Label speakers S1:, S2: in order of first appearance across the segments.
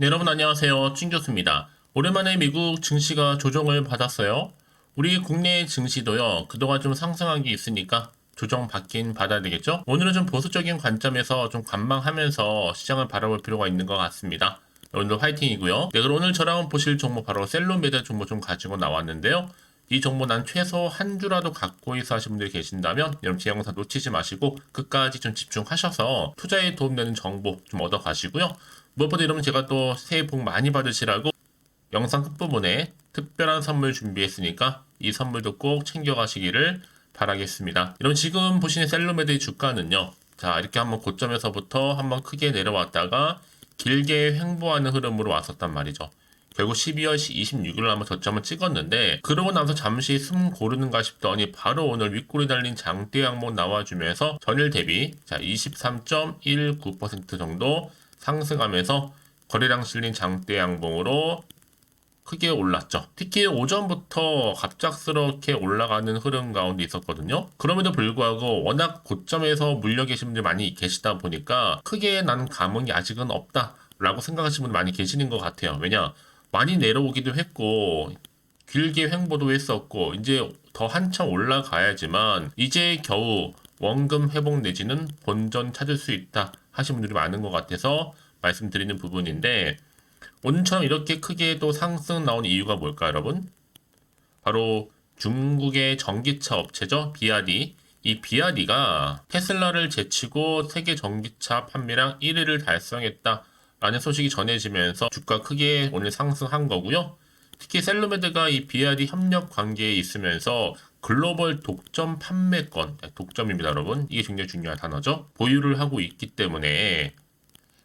S1: 네, 여러분 안녕하세요. 찐 교수입니다. 오랜만에 미국 증시가 조정을 받았어요. 우리 국내 증시도요, 그동안 좀 상승한 게 있으니까 조정 받긴 받아야 되겠죠? 오늘은 좀 보수적인 관점에서 좀 관망하면서 시장을 바라볼 필요가 있는 것 같습니다. 오늘도 화이팅이고요. 네, 그럼 오늘 저랑 보실 종목 바로 셀로메드 종목 좀 가지고 나왔는데요. 이 정보 난 최소 한 주라도 갖고 있어 하신 분들이 계신다면 여러분 제 영상 놓치지 마시고 끝까지 좀 집중하셔서 투자에 도움되는 정보 좀 얻어 가시고요. 무엇보다 여러분 제가 또 새해 복 많이 받으시라고 영상 끝부분에 특별한 선물 준비했으니까 이 선물도 꼭 챙겨가시기를 바라겠습니다. 여러분 지금 보시는 셀로메드의 주가는요. 자 이렇게 한번 고점에서부터 한번 크게 내려왔다가 길게 횡보하는 흐름으로 왔었단 말이죠. 결국 12월 26일 한번 저점을 찍었는데 그러고 나서 잠시 숨 고르는가 싶더니 바로 오늘 윗골이 달린 장대 양목 나와주면서 전일 대비 자 23.19% 정도 상승하면서 거래량 실린 장대 양봉으로 크게 올랐죠. 특히 오전부터 갑작스럽게 올라가는 흐름 가운데 있었거든요. 그럼에도 불구하고 워낙 고점에서 물려 계신 분들이 많이 계시다 보니까 크게 난 감흥이 아직은 없다라고 생각하시는 분들 많이 계시는 것 같아요. 왜냐? 많이 내려오기도 했고 길게 횡보도 했었고 이제 더 한참 올라가야지만 이제 겨우 원금 회복 내지는 본전 찾을 수 있다 하신 분들이 많은 것 같아서 말씀드리는 부분인데 오늘처럼 이렇게 크게 또 상승 나온 이유가 뭘까 여러분? 바로 중국의 전기차 업체죠. BYD. 이 BYD가 테슬라를 제치고 세계 전기차 판매량 1위를 달성했다라는 소식이 전해지면서 주가 크게 오늘 상승한 거고요. 특히 셀로메드가 이 BYD 협력 관계에 있으면서 글로벌 독점 판매권, 독점입니다, 여러분. 이게 굉장히 중요한 단어죠. 보유를 하고 있기 때문에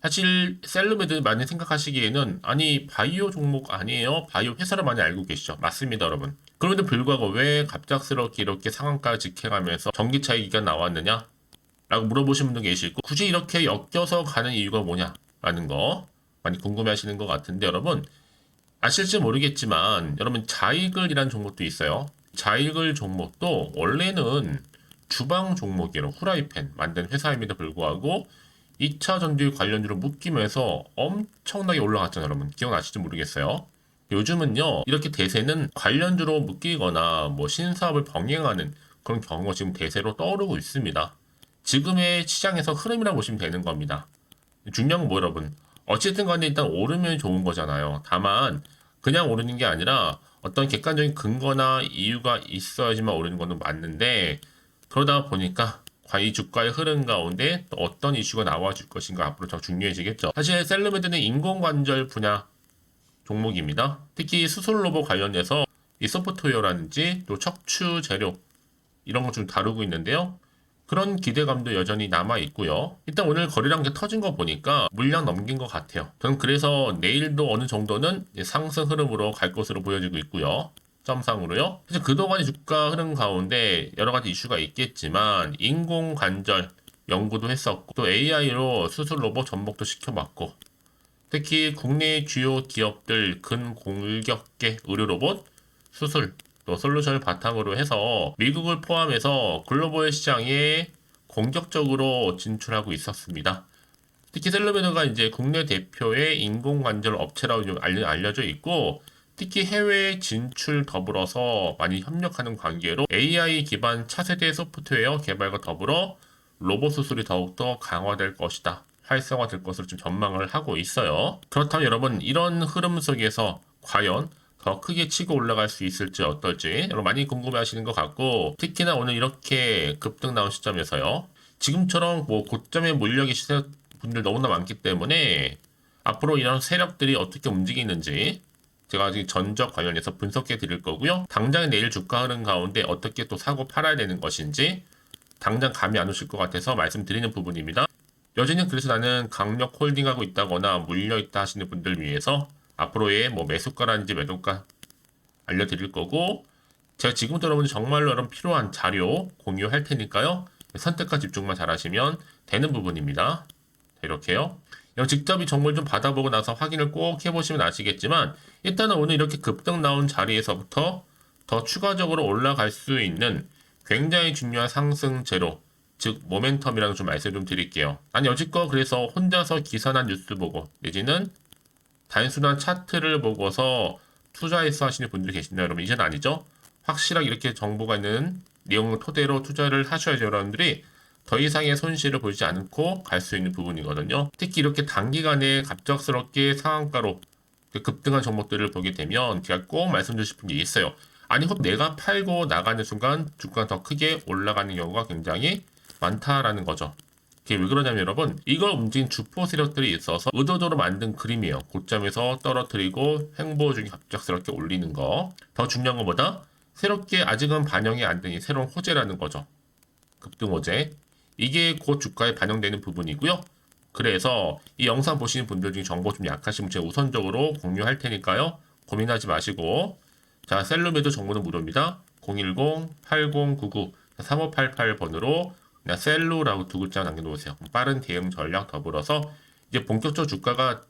S1: 사실 셀로메드 많이 생각하시기에는 아니 바이오 종목 아니에요? 바이오 회사를 많이 알고 계시죠? 맞습니다, 여러분. 그런데도 불구하고 왜 갑작스럽게 이렇게 상한가를 직행하면서 전기차 얘기가 나왔느냐? 라고 물어보시는 분도 계시고 굳이 이렇게 엮여서 가는 이유가 뭐냐라는 거 많이 궁금해하시는 것 같은데 여러분 아실지 모르겠지만 여러분 자이글이라는 종목도 있어요. 자이글 종목도 원래는 주방 종목이에요. 후라이팬 만든 회사임에도 불구하고 2차 전지 관련주로 묶이면서 엄청나게 올라갔잖아요. 여러분 기억나실지 모르겠어요. 요즘은요 이렇게 대세는 관련주로 묶이거나 뭐 신사업을 병행하는 그런 경우가 지금 대세로 떠오르고 있습니다. 지금의 시장에서 흐름이라고 보시면 되는 겁니다. 중요한 건 뭐 여러분 어쨌든 간에 일단 오르면 좋은 거잖아요. 다만 그냥 오르는 게 아니라 어떤 객관적인 근거나 이유가 있어야지만 오르는 거는 맞는데 그러다 보니까 과연 이 주가의 흐름 가운데 또 어떤 이슈가 나와줄 것인가 앞으로 더 중요해지겠죠. 사실 셀러메드는 인공관절 분야 종목입니다. 특히 수술 로봇 관련해서 이 소프트웨어라든지 또 척추 재료 이런 거 좀 다루고 있는데요. 그런 기대감도 여전히 남아 있고요. 일단 오늘 거래량 게 터진 거 보니까 물량 넘긴 것 같아요. 저는 그래서 내일도 어느 정도는 상승 흐름으로 갈 것으로 보여지고 있고요. 점상으로요. 그래서 그동안의 주가 흐름 가운데 여러 가지 이슈가 있겠지만 인공관절 연구도 했었고 또 AI로 수술 로봇 접목도 시켜봤고 특히 국내 주요 기업들 근공격계 의료 로봇 수술 또 솔루션을 바탕으로 해서 미국을 포함해서 글로벌 시장에 공격적으로 진출하고 있었습니다. 특히 셀러메드가 이제 국내 대표의 인공관절 업체라고 알려져 있고 특히 해외 진출 더불어서 많이 협력하는 관계로 AI 기반 차세대 소프트웨어 개발과 더불어 로봇 수술이 더욱더 강화될 것이다. 활성화될 것으로 좀 전망을 하고 있어요. 그렇다면 여러분 이런 흐름 속에서 과연 더 크게 치고 올라갈 수 있을지 어떨지 여러분 많이 궁금해하시는 것 같고 특히나 오늘 이렇게 급등 나온 시점에서요. 지금처럼 뭐 고점에 몰려 계시는 분들 너무나 많기 때문에 앞으로 이런 세력들이 어떻게 움직이는지 제가 아직 전적 관련해서 분석해 드릴 거고요. 당장 내일 주가 흐름 가운데 어떻게 또 사고 팔아야 되는 것인지 당장 감이 안 오실 것 같아서 말씀드리는 부분입니다. 여전히 그래서 나는 강력 홀딩하고 있다거나 물려있다 하시는 분들 위해서 앞으로의 뭐 매수가라든지 매도가 알려드릴 거고 제가 지금부터 여러분 정말로 여러분 필요한 자료 공유할 테니까요. 선택과 집중만 잘하시면 되는 부분입니다. 이렇게요. 직접 이 정보를 좀 받아보고 나서 확인을 꼭 해보시면 아시겠지만 일단은 오늘 이렇게 급등 나온 자리에서부터 더 추가적으로 올라갈 수 있는 굉장히 중요한 상승 재료 즉 모멘텀이라는 좀 말씀 좀 드릴게요. 아니 여지껏 그래서 혼자서 기사나 뉴스 보고 내지는 단순한 차트를 보고서 투자해서 하시는 분들이 계신다 여러분. 이제는 아니죠. 확실하게 이렇게 정보가 있는 내용을 토대로 투자를 하셔야죠 여러분들이 더 이상의 손실을 보지 않고 갈 수 있는 부분이거든요. 특히 이렇게 단기간에 갑작스럽게 상한가로 급등한 종목들을 보게 되면 제가 꼭 말씀드리고 싶은 게 있어요. 아니 혹 내가 팔고 나가는 순간 주가가 더 크게 올라가는 경우가 굉장히 많다라는 거죠. 이게 왜 그러냐면 여러분 이걸 움직인 주포 세력들이 있어서 의도적으로 만든 그림이에요. 고점에서 떨어뜨리고 횡보 중에 갑작스럽게 올리는 거. 더 중요한 것보다 새롭게 아직은 반영이 안 된 이 새로운 호재라는 거죠. 급등 호재. 이게 곧 주가에 반영되는 부분이고요. 그래서 이 영상 보시는 분들 중에 정보 좀 약하시면 제가 우선적으로 공유할 테니까요. 고민하지 마시고 자 셀룸에도 정보는 무료입니다. 010-8099-3588번으로 그냥 셀루라고 두 글자 남겨놓으세요. 빠른 대응 전략 더불어서 이제 본격적으로 주가가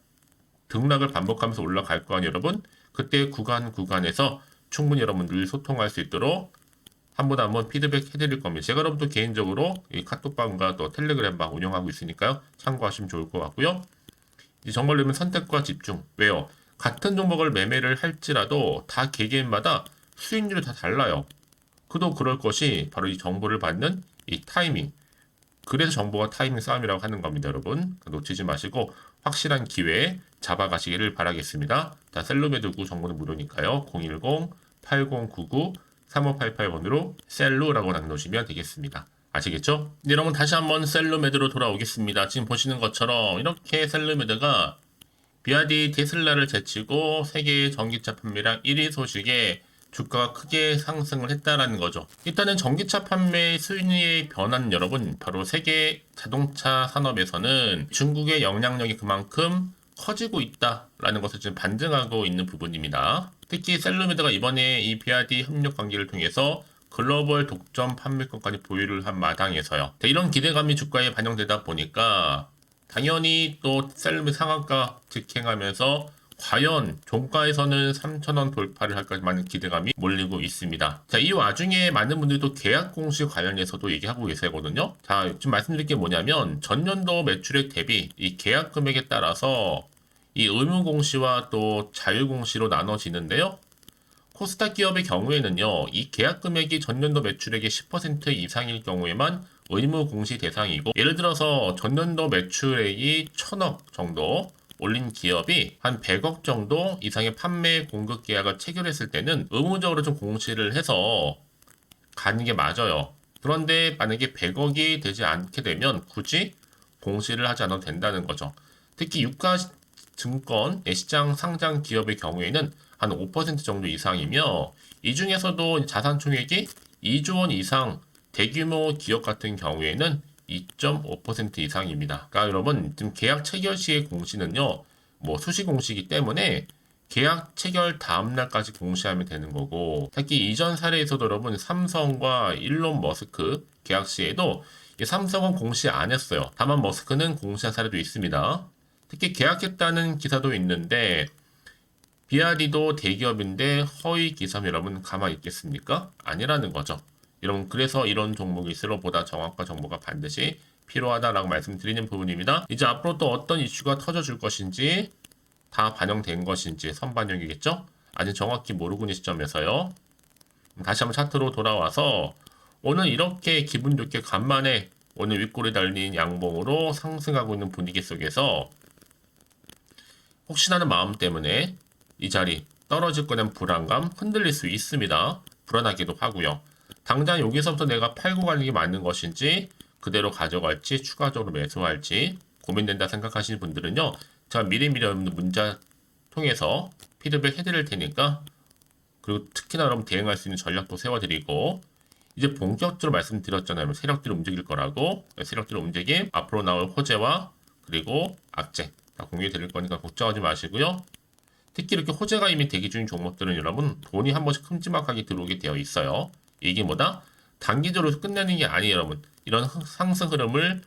S1: 등락을 반복하면서 올라갈 거 아니에요 여러분. 그때 구간에서 충분히 여러분들 소통할 수 있도록 한 번 한 번 피드백 해드릴 겁니다. 제가 여러분도 개인적으로 이 카톡방과 또 텔레그램방 운영하고 있으니까요. 참고하시면 좋을 것 같고요. 이제 정말로면 선택과 집중. 왜요? 같은 종목을 매매를 할지라도 다 개개인마다 수익률이 다 달라요. 그도 그럴 것이 바로 이 정보를 받는 이 타이밍. 그래서 정보가 타이밍 싸움이라고 하는 겁니다, 여러분. 놓치지 마시고 확실한 기회에 잡아가시기를 바라겠습니다. 자, 셀룸에두고 정보는 무료니까요. 010-8099-3588번으로 셀루라고 남겨놓으시면 되겠습니다. 아시겠죠? 네, 여러분 다시 한번 셀루메드로 돌아오겠습니다. 지금 보시는 것처럼 이렇게 셀루메드가 비아디 테슬라를 제치고 세계 전기차 판매량 1위 소식에 주가가 크게 상승을 했다라는 거죠. 일단은 전기차 판매 순위의 변화는 여러분 바로 세계 자동차 산업에서는 중국의 영향력이 그만큼 커지고 있다라는 것을 지금 반증하고 있는 부분입니다. 특히 셀루메드가 이번에 이 비아디 협력 관계를 통해서 글로벌 독점 판매권까지 보유를 한 마당에서요. 이런 기대감이 주가에 반영되다 보니까 당연히 또 셀루메드 상한가 직행하면서 과연 종가에서는 3,000원 돌파를 할까 많은 기대감이 몰리고 있습니다. 자, 이 와중에 많은 분들이 또 계약 공시 관련해서도 얘기하고 계시거든요. 자, 지금 말씀드릴 게 뭐냐면 전년도 매출액 대비 이 계약 금액에 따라서 이 의무 공시와 또 자유 공시로 나눠지는데요. 코스닥 기업의 경우에는요, 이 계약 금액이 전년도 매출액의 10% 이상일 경우에만 의무 공시 대상이고, 예를 들어서 전년도 매출액이 1,000억 정도 올린 기업이 한 100억 정도 이상의 판매 공급 계약을 체결했을 때는 의무적으로 좀 공시를 해서 가는 게 맞아요. 그런데 만약에 100억이 되지 않게 되면 굳이 공시를 하지 않아도 된다는 거죠. 특히 유가 증권 시장 상장 기업의 경우에는 한 5% 정도 이상이며 이 중에서도 자산 총액이 2조 원 이상 대규모 기업 같은 경우에는 2.5% 이상입니다. 그러니까 여러분 지금 계약 체결 시의 공시는요, 뭐 수시 공시이기 때문에 계약 체결 다음 날까지 공시하면 되는 거고, 특히 이전 사례에서도 여러분 삼성과 일론 머스크 계약 시에도 삼성은 공시 안 했어요. 다만 머스크는 공시한 사례도 있습니다. 특히 계약했다는 기사도 있는데 비아디도 대기업인데 허위 기사면 여러분 가만히 있겠습니까? 아니라는 거죠. 여러분 그래서 이런 종목일수록 보다 정확한 정보가 반드시 필요하다라고 말씀드리는 부분입니다. 이제 앞으로 또 어떤 이슈가 터져줄 것인지 다 반영된 것인지 선반영이겠죠? 아직 정확히 모르고 있는 시점에서요. 다시 한번 차트로 돌아와서 오늘 이렇게 기분 좋게 간만에 오늘 윗골이 달린 양봉으로 상승하고 있는 분위기 속에서 혹시나 하는 마음 때문에 이 자리 떨어질 거냐는 불안감 흔들릴 수 있습니다. 불안하기도 하고요. 당장 여기서부터 내가 팔고 가는 게 맞는 것인지 그대로 가져갈지 추가적으로 매수할지 고민된다 생각하시는 분들은요. 제가 미리미리 여러분들 문자 통해서 피드백 해드릴 테니까 그리고 특히나 여러분 대응할 수 있는 전략도 세워드리고 이제 본격적으로 말씀드렸잖아요. 세력들이 움직일 거라고. 세력들이 움직임 앞으로 나올 호재와 그리고 악재 다 공유해 드릴 거니까 걱정하지 마시고요. 특히 이렇게 호재가 이미 대기 중인 종목들은 여러분 돈이 한 번씩 큼지막하게 들어오게 되어 있어요. 이게 뭐다? 단기적으로 끝내는 게 아니에요, 여러분. 이런 상승 흐름을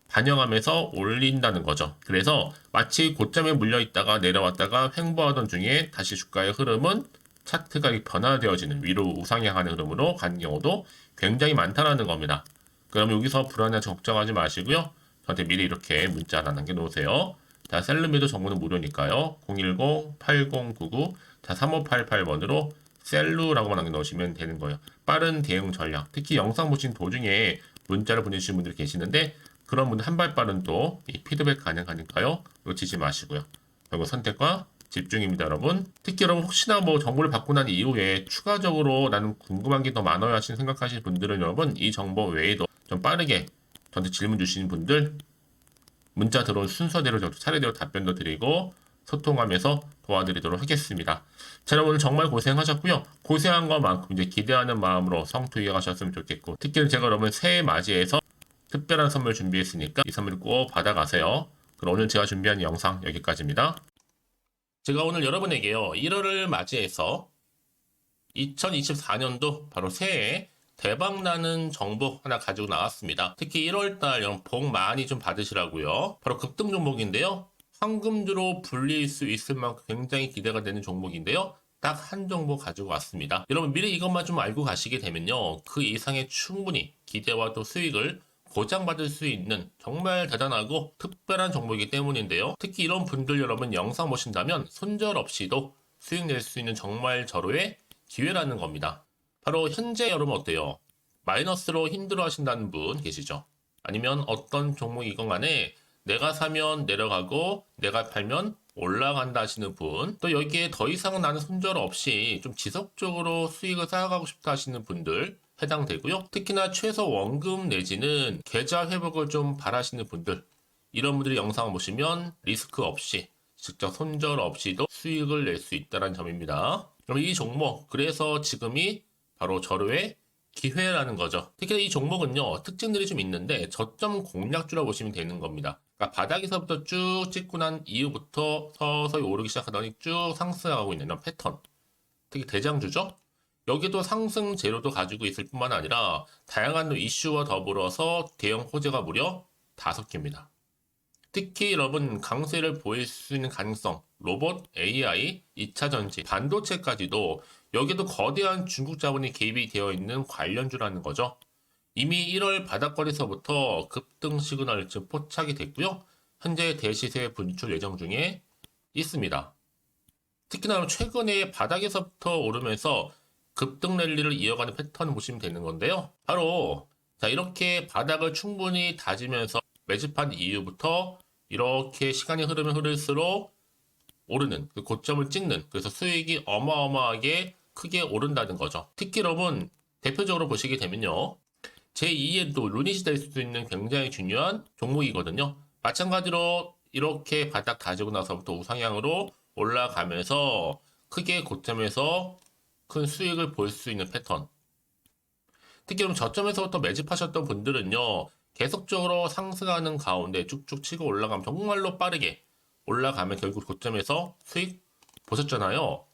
S1: 반영하면서 올린다는 거죠. 그래서 마치 고점에 물려 있다가 내려왔다가 횡보하던 중에 다시 주가의 흐름은 차트가 변화되어지는 위로 우상향하는 흐름으로 가는 경우도 굉장히 많다는 겁니다. 그럼 여기서 불안해서 걱정하지 마시고요. 저한테 미리 이렇게 문자 하나 남겨놓으세요. 자, 셀룸에도 정보는 무료니까요. 010-8099-3588번으로 셀루라고만 남겨놓으시면 되는 거예요. 빠른 대응 전략. 특히 영상 보신 도중에 문자를 보내주신 분들이 계시는데 그런 분들 한 발 빠른 또 이 피드백 가능하니까요. 놓치지 마시고요. 그리고 선택과 집중입니다, 여러분. 특히 여러분 혹시나 뭐 정보를 받고 난 이후에 추가적으로 나는 궁금한 게 더 많아요 하시는 생각하시는 분들은 여러분 이 정보 외에도 좀 빠르게 저한테 질문 주시는 분들 문자 들어온 순서대로 저도 차례대로 답변도 드리고 소통하면서 도와드리도록 하겠습니다. 자, 여러분 정말 고생하셨고요. 고생한 것만큼 이제 기대하는 마음으로 성투해 가셨으면 좋겠고 특히 제가 여러분 새해 맞이해서 특별한 선물 준비했으니까 이 선물 꼭 받아가세요. 그럼 오늘 제가 준비한 영상 여기까지입니다. 제가 오늘 여러분에게요 1월을 맞이해서 2024년도 바로 새해 대박나는 정보 하나 가지고 나왔습니다. 특히 1월달 여러분 복 많이 좀 받으시라고요. 바로 급등 종목인데요. 황금주로 불릴 수 있을 만큼 굉장히 기대가 되는 종목인데요. 딱 한 종목 가지고 왔습니다. 여러분 미리 이것만 좀 알고 가시게 되면요. 그 이상의 충분히 기대와 또 수익을 보장받을 수 있는 정말 대단하고 특별한 종목이기 때문인데요. 특히 이런 분들 여러분 영상 보신다면 손절없이도 수익 낼 수 있는 정말 절호의 기회라는 겁니다. 바로 현재 여러분 어때요? 마이너스로 힘들어 하신다는 분 계시죠? 아니면 어떤 종목이건 간에 내가 사면 내려가고 내가 팔면 올라간다 하시는 분, 또 여기에 더 이상 나는 손절 없이 좀 지속적으로 수익을 쌓아가고 싶다 하시는 분들 해당되고요. 특히나 최소 원금 내지는 계좌 회복을 좀 바라시는 분들, 이런 분들이 영상을 보시면 리스크 없이 직접 손절 없이도 수익을 낼 수 있다는 점입니다. 그럼 이 종목, 그래서 지금이 바로 절호의 기회라는 거죠. 특히 이 종목은요, 특징들이 좀 있는데 저점 공략주라 보시면 되는 겁니다. 그러니까 바닥에서부터 쭉 찍고 난 이후부터 서서히 오르기 시작하더니 쭉 상승하고 있는 이런 패턴. 특히 대장주죠. 여기도 상승 재료도 가지고 있을 뿐만 아니라 다양한 이슈와 더불어서 대형 호재가 무려 5개입니다. 특히 여러분 강세를 보일 수 있는 가능성, 로봇, AI, 2차 전지, 반도체까지도 여기도 거대한 중국 자본이 개입이 되어 있는 관련주라는 거죠. 이미 1월 바닥거리서부터 급등 시그널 즉 포착이 됐고요. 현재 대시세 분출 예정 중에 있습니다. 특히나 최근에 바닥에서부터 오르면서 급등 랠리를 이어가는 패턴을 보시면 되는 건데요. 바로 자 이렇게 바닥을 충분히 다지면서 매집한 이후부터 이렇게 시간이 흐르면 흐를수록 오르는 그 고점을 찍는 그래서 수익이 어마어마하게 크게 오른다는 거죠. 특히 여러분 대표적으로 보시게 되면요. 제2의 또 루닛이 될 수 있는 굉장히 중요한 종목이거든요. 마찬가지로 이렇게 바닥 다지고 나서부터 우상향으로 올라가면서 크게 고점에서 큰 수익을 볼 수 있는 패턴. 특히 그럼 저점에서부터 매집하셨던 분들은요. 계속적으로 상승하는 가운데 쭉쭉 치고 올라가면 정말로 빠르게 올라가면 결국 고점에서 수익 보셨잖아요.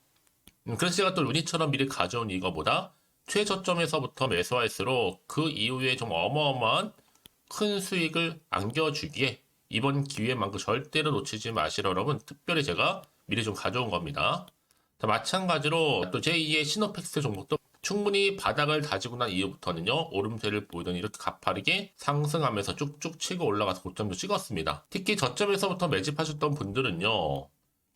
S1: 그래서 제가 또 루닛처럼 미리 가져온 이거보다 최저점에서부터 매수할수록 그 이후에 좀 어마어마한 큰 수익을 안겨주기에 이번 기회만큼 절대로 놓치지 마시라 여러분 특별히 제가 미리 좀 가져온 겁니다. 자, 마찬가지로 또 제2의 시노펙스 종목도 충분히 바닥을 다지고 난 이후부터는요 오름세를 보이더니 이렇게 가파르게 상승하면서 쭉쭉 치고 올라가서 고점도 찍었습니다. 특히 저점에서부터 매집하셨던 분들은요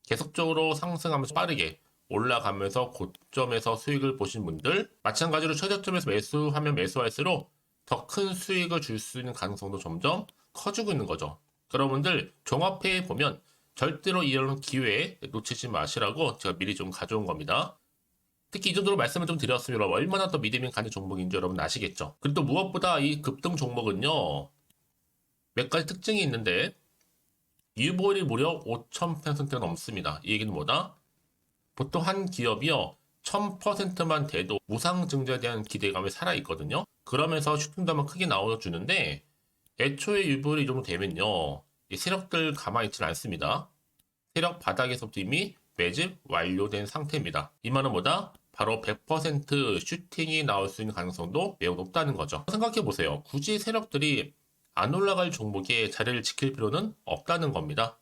S1: 계속적으로 상승하면서 빠르게 올라가면서 고점에서 수익을 보신 분들 마찬가지로 최저점에서 매수하면 매수할수록 더 큰 수익을 줄 수 있는 가능성도 점점 커지고 있는 거죠. 여러분들 종합해 보면 절대로 이런 기회에 놓치지 마시라고 제가 미리 좀 가져온 겁니다. 특히 이 정도로 말씀을 좀 드렸으면 얼마나 더 믿음이 가는 종목인지 여러분 아시겠죠? 그리고 또 무엇보다 이 급등 종목은요 몇 가지 특징이 있는데 유보율이 무려 5000%가 넘습니다. 이 얘기는 뭐다? 보통 한 기업이요 1000%만 돼도 무상증자에 대한 기대감이 살아있거든요. 그러면서 슈팅도 한번 크게 나와주는데 애초에 유보율이 이 정도 되면요 이 세력들 가만히 있지는 않습니다. 세력 바닥에서부터 이미 매집 완료된 상태입니다. 이 말은 뭐다? 바로 100% 슈팅이 나올 수 있는 가능성도 매우 높다는 거죠. 생각해보세요. 굳이 세력들이 안 올라갈 종목에 자리를 지킬 필요는 없다는 겁니다.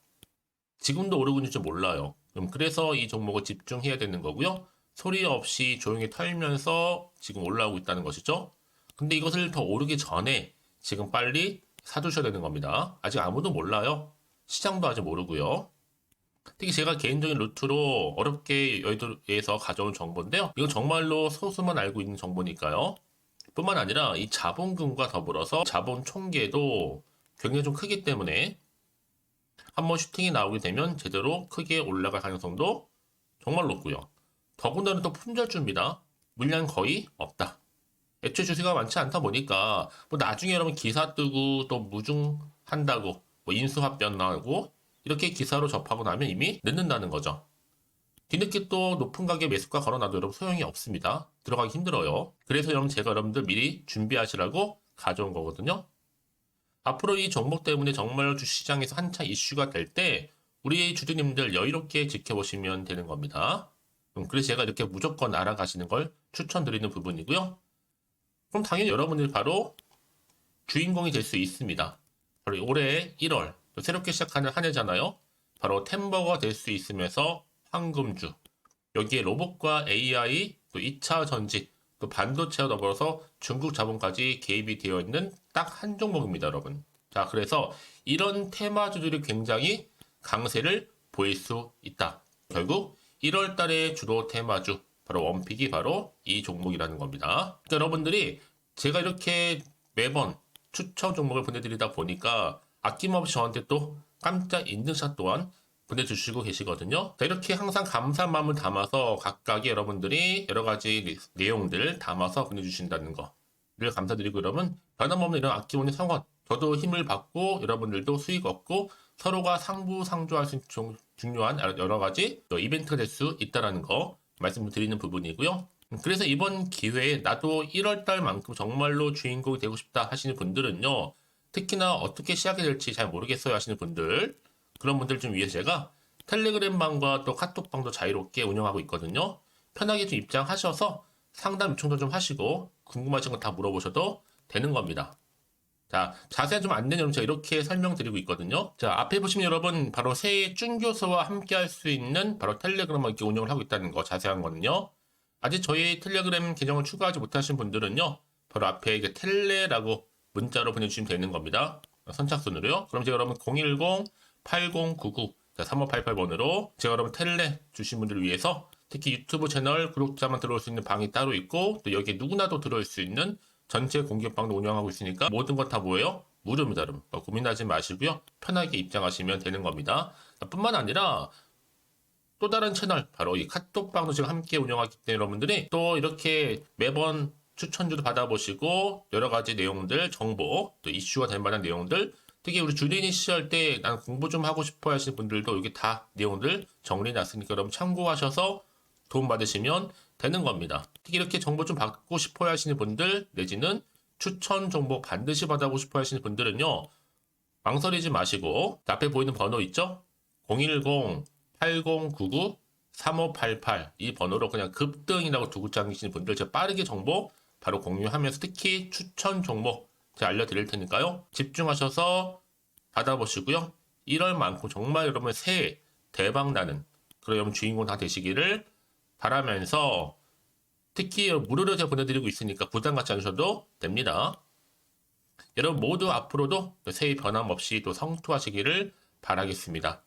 S1: 지금도 오르고 있는지 몰라요. 그래서 이 종목을 집중해야 되는 거고요. 소리 없이 조용히 털면서 지금 올라오고 있다는 것이죠. 근데 이것을 더 오르기 전에 지금 빨리 사두셔야 되는 겁니다. 아직 아무도 몰라요. 시장도 아직 모르고요. 특히 제가 개인적인 루트로 어렵게 여의도에서 가져온 정보인데요. 이건 정말로 소수만 알고 있는 정보니까요. 뿐만 아니라 이 자본금과 더불어서 자본 총계도 굉장히 좀 크기 때문에 한번 슈팅이 나오게 되면 제대로 크게 올라갈 가능성도 정말 높고요. 더군다나 또 품절주입니다. 물량 거의 없다. 애초에 주식가 많지 않다 보니까 뭐 나중에 여러분 기사 뜨고 또 무중한다고 뭐 인수합병 나오고 이렇게 기사로 접하고 나면 이미 늦는다는 거죠. 뒤늦게 또 높은 가격에 매수가 걸어놔도 여러분 소용이 없습니다. 들어가기 힘들어요. 그래서 여러분 제가 여러분들 미리 준비하시라고 가져온 거거든요. 앞으로 이 종목 때문에 정말 주시장에서 한차 이슈가 될 때 우리 주주님들 여유롭게 지켜보시면 되는 겁니다. 그래서 제가 이렇게 무조건 알아가시는 걸 추천드리는 부분이고요. 그럼 당연히 여러분들이 바로 주인공이 될 수 있습니다. 바로 올해 1월 새롭게 시작하는 한 해잖아요. 바로 템버가 될 수 있으면서 황금주, 여기에 로봇과 AI, 또 2차 전지, 또 반도체와 더불어서 중국 자본까지 개입이 되어 있는 딱 한 종목입니다, 여러분. 자, 그래서 이런 테마주들이 굉장히 강세를 보일 수 있다. 결국 1월 달에 주로 테마주, 바로 원픽이 바로 이 종목이라는 겁니다. 그러니까 여러분들이 제가 이렇게 매번 추천 종목을 보내드리다 보니까 아낌없이 저한테 또 깜짝 인증샷 또한 보내주시고 계시거든요. 자, 이렇게 항상 감사한 마음을 담아서 각각의 여러분들이 여러 가지 내용들 담아서 보내주신다는 거를 감사드리고, 여러분 변함없는 이런 아낌없는 성원, 저도 힘을 받고 여러분들도 수익 얻고 서로가 상부상조할 수 있는 중요한 여러 가지 또 이벤트가 될 수 있다는 거 말씀드리는 부분이고요. 그래서 이번 기회에 나도 1월달만큼 정말로 주인공이 되고 싶다 하시는 분들은요, 특히나 어떻게 시작이 될지 잘 모르겠어요 하시는 분들, 그런 분들 좀 위해서 제가 텔레그램 방과 또 카톡방도 자유롭게 운영하고 있거든요. 편하게 좀 입장하셔서 상담 요청도 좀 하시고 궁금하신 거 다 물어보셔도 되는 겁니다. 자, 자세한 좀 안내는 제가 이렇게 설명드리고 있거든요. 자, 앞에 보시면 여러분 바로 새해 쭌교수와 함께 할 수 있는 바로 텔레그램을 이렇게 운영을 하고 있다는 거, 자세한 거는요. 아직 저희 텔레그램 계정을 추가하지 못하신 분들은요, 바로 앞에 이제 텔레라고 문자로 보내주시면 되는 겁니다. 선착순으로요. 그럼 제가 여러분 010-8099 3588번으로 제가 여러분 텔레 주신 분들을 위해서 특히 유튜브 채널 구독자만 들어올 수 있는 방이 따로 있고, 또 여기에 누구나도 들어올 수 있는 전체 공개방도 운영하고 있으니까 모든 것 다 뭐예요? 무료입니다, 여러분. 고민하지 마시고요. 편하게 입장하시면 되는 겁니다. 뿐만 아니라 또 다른 채널, 바로 이 카톡방도 지금 함께 운영하기 때문에 여러분들이 또 이렇게 매번 추천주도 받아보시고 여러 가지 내용들, 정보, 또 이슈가 될 만한 내용들, 특히 우리 주린이 시절 때 난 공부 좀 하고 싶어 하시는 분들도 여기 다 내용들 정리해놨으니까 여러분 참고하셔서 도움 받으시면 되는 겁니다. 특히 이렇게 정보 좀 받고 싶어 하시는 분들, 내지는 추천 정보 반드시 받아보고 싶어 하시는 분들은요, 망설이지 마시고 앞에 보이는 번호 있죠? 010-8099-3588 이 번호로 그냥 급등이라고 두고 당기시는 분들 제가 빠르게 정보 바로 공유하면서 특히 추천 종목 제가 알려드릴 테니까요. 집중하셔서 받아보시고요. 1월만큼 정말 여러분 새해 대박나는 그런 여러분 주인공 다 되시기를 바라면서, 특히 무료로 제가 보내드리고 있으니까 부담 갖지 않으셔도 됩니다. 여러분 모두 앞으로도 새해 변함없이 또 성투하시기를 바라겠습니다.